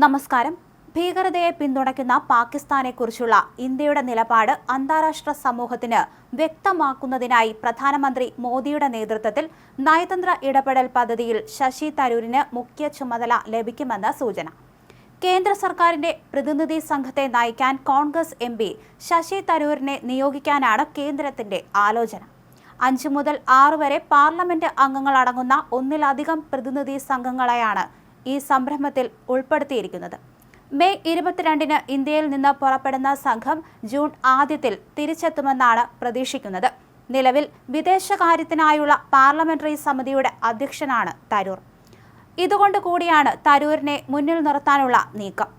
നമസ്കാരം. ഭീകരതയെ പിന്തുണയ്ക്കുന്ന പാകിസ്ഥാനെക്കുറിച്ചുള്ള ഇന്ത്യയുടെ നിലപാട് അന്താരാഷ്ട്ര സമൂഹത്തിന് വ്യക്തമാക്കുന്നതിനായി പ്രധാനമന്ത്രി മോദിയുടെ നേതൃത്വത്തിൽ നയതന്ത്ര ഇടപെടൽ പദ്ധതിയിൽ ശശി തരൂരിന് മുഖ്യ ചുമതല ലഭിക്കുമെന്ന് സൂചന. കേന്ദ്ര സർക്കാരിന്റെ പ്രതിനിധി സംഘത്തെ നയിക്കാൻ കോൺഗ്രസ് എംപി ശശി തരൂരിനെ നിയോഗിക്കാനാണ് കേന്ദ്രത്തിന്റെ ആലോചന. 5 മുതൽ 6 വരെ പാർലമെന്റ് അംഗങ്ങളടങ്ങുന്ന ഒന്നിലധികം പ്രതിനിധി സംഘങ്ങളെയാണ് ഈ സംരംഭത്തിൽ ഉൾപ്പെടുത്തിയിരിക്കുന്നത്. മെയ് 22-ന് ഇന്ത്യയിൽ നിന്ന് പുറപ്പെടുന്ന സംഘം ജൂൺ ആദ്യത്തിൽ തിരിച്ചെത്തുമെന്നാണ് പ്രതീക്ഷിക്കുന്നത്. നിലവിൽ വിദേശകാര്യത്തിനായുള്ള പാർലമെന്ററി സമിതിയുടെ അധ്യക്ഷനാണ് തരൂർ. ഇതുകൊണ്ട് കൂടിയാണ് തരൂരിനെ മുന്നിൽ നിർത്താനുള്ള നീക്കം.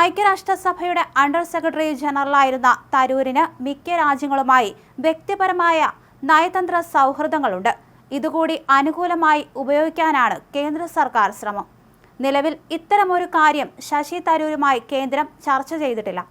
ഐക്യരാഷ്ട്രസഭയുടെ അണ്ടർ സെക്രട്ടറി ജനറലായിരുന്ന തരൂരിന് മിക്ക രാജ്യങ്ങളുമായി വ്യക്തിപരമായ നയതന്ത്ര സൗഹൃദങ്ങളുണ്ട്. ഇതുകൂടി അനുകൂലമായി ഉപയോഗിക്കാനാണ് കേന്ദ്ര സർക്കാർ ശ്രമം. നിലവിൽ ഇത്തരമൊരു കാര്യം ശശി തരൂരുമായി കേന്ദ്രം ചർച്ച ചെയ്തിട്ടില്ല.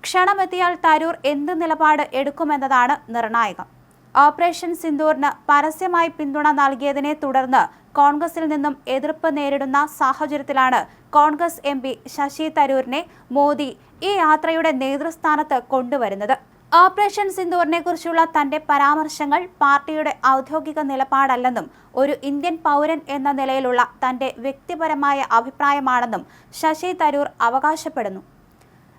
ക്ഷണമെത്തിയാൽ തരൂർ എന്ത് നിലപാട് എടുക്കുമെന്നതാണ് നിർണായകം. ഓപ്പറേഷൻ സിന്ദൂറിന് പരസ്യമായി പിന്തുണ നൽകിയതിനെ തുടർന്ന് കോൺഗ്രസിൽ നിന്നും എതിർപ്പ് നേരിടുന്ന സാഹചര്യത്തിലാണ് കോൺഗ്രസ് എംപി ശശി തരൂരിനെ മോദി ഈ യാത്രയുടെ നേതൃസ്ഥാനത്ത് കൊണ്ടുവരുന്നത്. ഓപ്പറേഷൻ സിന്ദൂറിനെ കുറിച്ചുള്ള തന്റെ പരാമർശങ്ങൾ പാർട്ടിയുടെ ഔദ്യോഗിക നിലപാടല്ലെന്നും ഒരു ഇന്ത്യൻ പൗരൻ എന്ന നിലയിലുള്ള തന്റെ വ്യക്തിപരമായ അഭിപ്രായമാണെന്നും ശശി തരൂർ അവകാശപ്പെടുന്നു.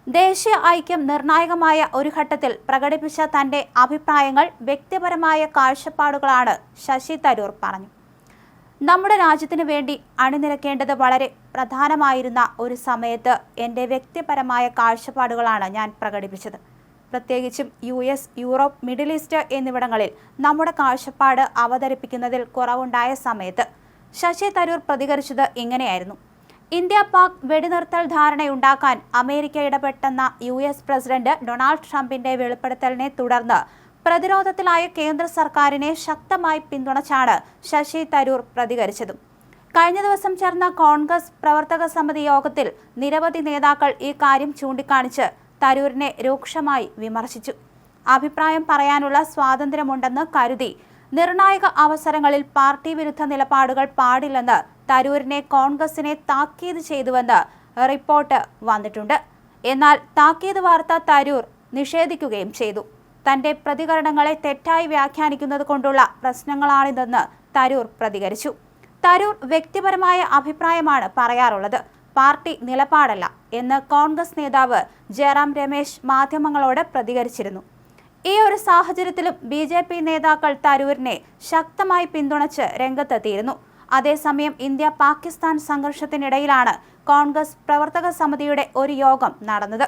ദേശീയ ഐക്യം നിർണായകമായ ഒരു ഘട്ടത്തിൽ പ്രകടിപ്പിച്ച തന്റെ അഭിപ്രായങ്ങൾ വ്യക്തിപരമായ കാഴ്ചപ്പാടുകളാണ് ശശി തരൂർ പറഞ്ഞു. നമ്മുടെ രാജ്യത്തിന് വേണ്ടി അണിനിരക്കേണ്ടത് വളരെ പ്രധാനമായിരുന്ന ഒരു സമയത്ത് എൻ്റെ വ്യക്തിപരമായ കാഴ്ചപ്പാടുകളാണ് ഞാൻ പ്രകടിപ്പിച്ചത്. പ്രത്യേകിച്ചും US, യൂറോപ്പ്, മിഡിൽ ഈസ്റ്റ് എന്നിവിടങ്ങളിൽ നമ്മുടെ കാഴ്ചപ്പാട് അവതരിപ്പിക്കുന്നതിൽ കുറവുണ്ടായ സമയത്ത് ശശി തരൂർ പ്രതികരിച്ചത് ഇങ്ങനെയായിരുന്നു. ഇന്ത്യ പാക് വെടിനിർത്തൽ ധാരണയുണ്ടാക്കാൻ അമേരിക്ക ഇടപെട്ടെന്ന US പ്രസിഡന്റ് ഡൊണാൾഡ് ട്രംപിന്റെ വെളിപ്പെടുത്തലിനെ തുടർന്ന് പ്രതിരോധത്തിലായ കേന്ദ്ര സർക്കാരിനെ ശക്തമായി പിന്തുണച്ചാണ് ശശി തരൂർ പ്രതികരിച്ചതും. കഴിഞ്ഞ ദിവസം ചേർന്ന കോൺഗ്രസ് പ്രവർത്തക സമിതി യോഗത്തിൽ നിരവധി നേതാക്കൾ ഈ കാര്യം ചൂണ്ടിക്കാണിച്ച് തരൂരിനെ രൂക്ഷമായി വിമർശിച്ചു. അഭിപ്രായം പറയാനുള്ള സ്വാതന്ത്ര്യമുണ്ടെന്ന് കരുതി നിർണായക അവസരങ്ങളിൽ പാർട്ടി വിരുദ്ധ നിലപാടുകൾ പാടില്ലെന്ന് തരൂരിനെ കോൺഗ്രസിനെ താക്കീത് ചെയ്തുവെന്ന് റിപ്പോർട്ട് വന്നിട്ടുണ്ട്. എന്നാൽ താക്കീത് വാർത്ത തരൂർ നിഷേധിക്കുകയും ചെയ്തു. തന്റെ പ്രതികരണങ്ങളെ തെറ്റായി വ്യാഖ്യാനിക്കുന്നത് കൊണ്ടുള്ള പ്രശ്നങ്ങളാണിതെന്ന് തരൂർ പ്രതികരിച്ചു. തരൂർ വ്യക്തിപരമായ അഭിപ്രായമാണ് പറയാറുള്ളത്, പാർട്ടി നിലപാടല്ല എന്ന് കോൺഗ്രസ് നേതാവ് ജയറാം രമേശ് മാധ്യമങ്ങളോട് പ്രതികരിച്ചിരുന്നു. ഈ ഒരു സാഹചര്യത്തിലും BJP നേതാക്കൾ തരൂരിനെ ശക്തമായി പിന്തുണച്ച് രംഗത്തെത്തിയിരുന്നു. അതേസമയം ഇന്ത്യ പാകിസ്ഥാൻ സംഘർഷത്തിനിടയിലാണ് കോൺഗ്രസ് പ്രവർത്തക സമിതിയുടെ ഒരു യോഗം നടന്നത്.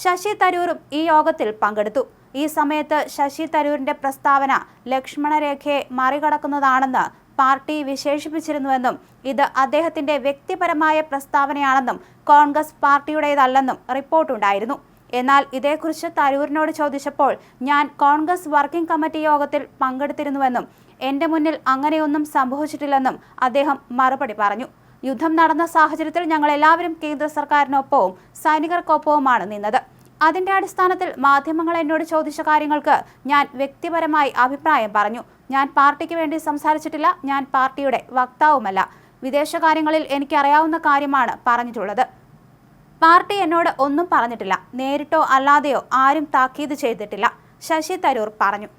ശശി തരൂരും ഈ യോഗത്തിൽ പങ്കെടുത്തു. ഈ സമയത്ത് ശശി തരൂരിന്റെ പ്രസ്താവന ലക്ഷ്മണരേഖയെ മറികടക്കുന്നതാണെന്ന് പാർട്ടി വിശേഷിപ്പിച്ചിരുന്നുവെന്നും ഇത് അദ്ദേഹത്തിന്റെ വ്യക്തിപരമായ പ്രസ്താവനയാണെന്നും കോൺഗ്രസ് പാർട്ടിയുടേതല്ലെന്നും റിപ്പോർട്ടുണ്ടായിരുന്നു. എന്നാൽ ഇതേക്കുറിച്ച് തരൂരിനോട് ചോദിച്ചപ്പോൾ ഞാൻ കോൺഗ്രസ് വർക്കിംഗ് കമ്മിറ്റി യോഗത്തിൽ പങ്കെടുത്തിരുന്നുവെന്നും എന്റെ മുന്നിൽ അങ്ങനെയൊന്നും സംഭവിച്ചിട്ടില്ലെന്നും അദ്ദേഹം മറുപടി പറഞ്ഞു. യുദ്ധം നടന്ന സാഹചര്യത്തിൽ ഞങ്ങൾ എല്ലാവരും കേന്ദ്ര സർക്കാരിനൊപ്പവും സൈനികർക്കൊപ്പവുമാണ് നിന്നത്. അതിന്റെ അടിസ്ഥാനത്തിൽ മാധ്യമങ്ങൾ എന്നോട് ചോദിച്ച കാര്യങ്ങൾക്ക് ഞാൻ വ്യക്തിപരമായി അഭിപ്രായം പറഞ്ഞു. ഞാൻ പാർട്ടിക്ക് വേണ്ടി സംസാരിച്ചിട്ടില്ല. ഞാൻ പാർട്ടിയുടെ വക്താവുമല്ല. വിദേശകാര്യങ്ങളിൽ എനിക്കറിയാവുന്ന കാര്യമാണ് പറഞ്ഞിട്ടുള്ളത്. പാർട്ടി എന്നോട് ഒന്നും പറഞ്ഞിട്ടില്ല. നേരിട്ടോ അല്ലാതെയോ ആരും താക്കീത് ചെയ്തിട്ടില്ല, ശശി തരൂർ പറഞ്ഞു.